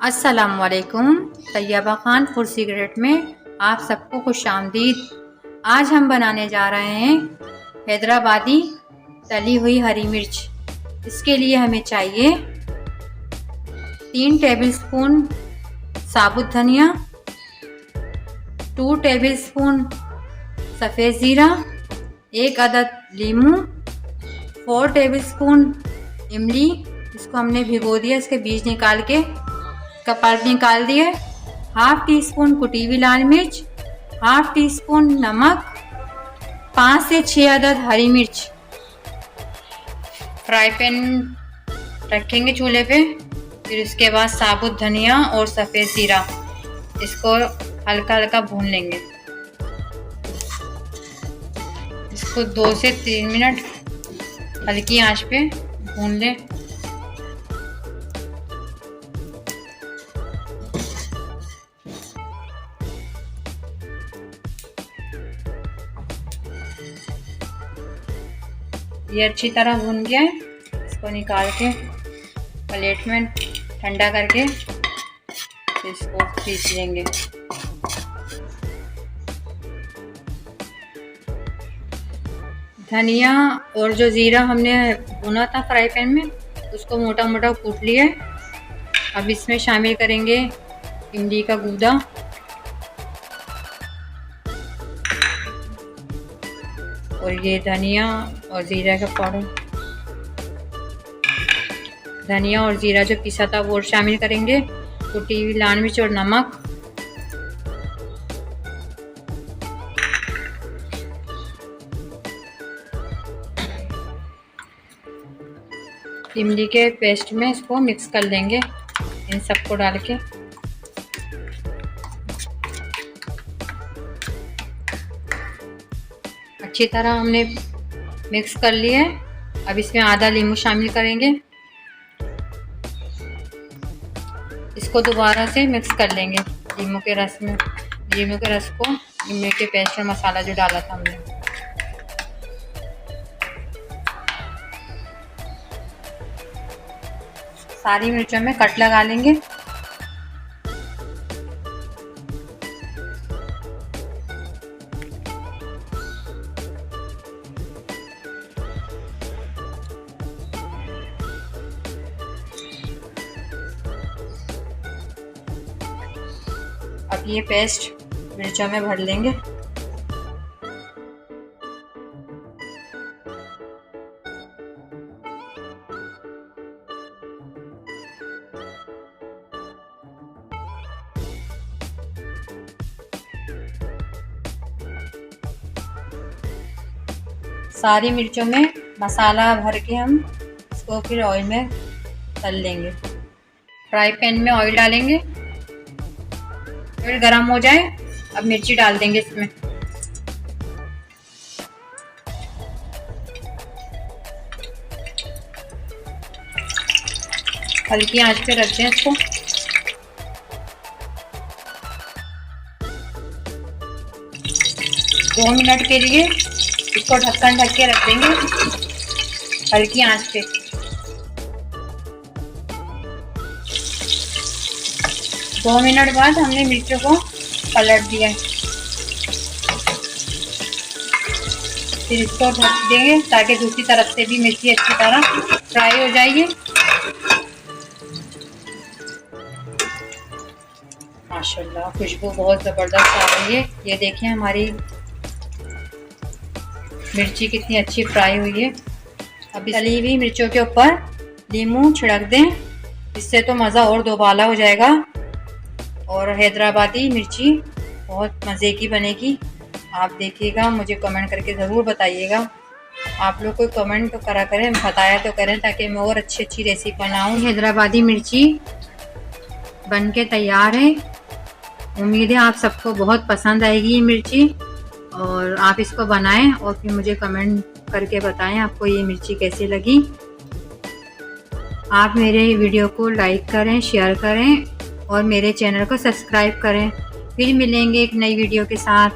अस्सलामुअलैकुम। Taiba Khan food secret में आप सबको खुश आमदीद। आज हम बनाने जा रहे हैं हैदराबादी तली हुई हरी मिर्च। इसके लिए हमें चाहिए 3 टेबलस्पून साबुत धनिया, 2 टेबलस्पून सफ़ेद ज़ीरा, 1 अदद लीमू, 4 टेबलस्पून इमली, इसको हमने भिगो दिया, इसके बीज निकाल के का पल्प निकाल दिए, हाफ टी स्पून कुटी हुई लाल मिर्च, हाफ टी स्पून नमक, 5 से 6 अदद हरी मिर्च। फ्राई पैन रखेंगे चूल्हे पे, फिर उसके बाद साबुत धनिया और सफ़ेद ज़ीरा, इसको हल्का हल्का भून लेंगे। इसको 2 से 3 मिनट हल्की आंच पे भून लें। ये अच्छी तरह भून गया है, इसको निकाल के प्लेट में ठंडा करके इसको पीस लेंगे। धनिया और जो ज़ीरा हमने भुना था फ्राई पैन में, उसको मोटा मोटा कूट लिया है। अब इसमें शामिल करेंगे इमली का गूदा, और ये धनिया और ज़ीरा का पाउडर, धनिया और ज़ीरा जो पिसा था वो शामिल करेंगे, कुटी हुई लाल मिर्च और नमक, इमली के पेस्ट में इसको मिक्स कर लेंगे, इन सबको डाल के। अच्छी तरह हमने मिक्स कर लिया है। अब इसमें आधा नींबू शामिल करेंगे, इसको दोबारा से मिक्स कर लेंगे नींबू के रस में, नींबू के रस को इमली के पेस्ट और मसाला जो डाला था हमने। सारी मिर्चों में कट लगा लेंगे। अब ये पेस्ट मिर्चों में भर लेंगे। सारी मिर्चों में मसाला भर के हम इसको फिर ऑयल में तल लेंगे। फ्राई पैन में ऑयल डालेंगे, ऑयल गरम हो जाए, अब मिर्ची डाल देंगे इसमें। हल्की आंच पे रख दें इसको। दो मिनट के लिए इसको ढक्कन ढक के रख देंगे हल्की आंच पे। दो मिनट बाद हमने मिर्चों को पलट दिया, फिर इसको ढक देंगे ताकि दूसरी तरफ से भी मिर्ची अच्छी तरह फ्राई हो जाएगी। माशाल्लाह खुशबू बहुत ज़बरदस्त आ रही है। ये देखिए हमारी मिर्ची कितनी अच्छी फ्राई हुई है। अब तली हुई मिर्चों के ऊपर नींबू छिड़क दें, इससे तो मज़ा और दोबाला हो जाएगा और हैदराबादी मिर्ची बहुत मज़े की बनेगी। आप देखिएगा, मुझे कमेंट करके ज़रूर बताइएगा। आप लोग कोई कमेंट तो करा करें, बताया तो करें ताकि मैं और अच्छी अच्छी रेसिपी बनाऊँ। हैदराबादी मिर्ची बन के तैयार है। उम्मीद है आप सबको बहुत पसंद आएगी ये मिर्ची, और आप इसको बनाएं और फिर मुझे कमेंट करके बताएं आपको ये मिर्ची कैसी लगी। आप मेरे वीडियो को लाइक करें, शेयर करें और मेरे चैनल को सब्सक्राइब करें। फिर मिलेंगे एक नई वीडियो के साथ।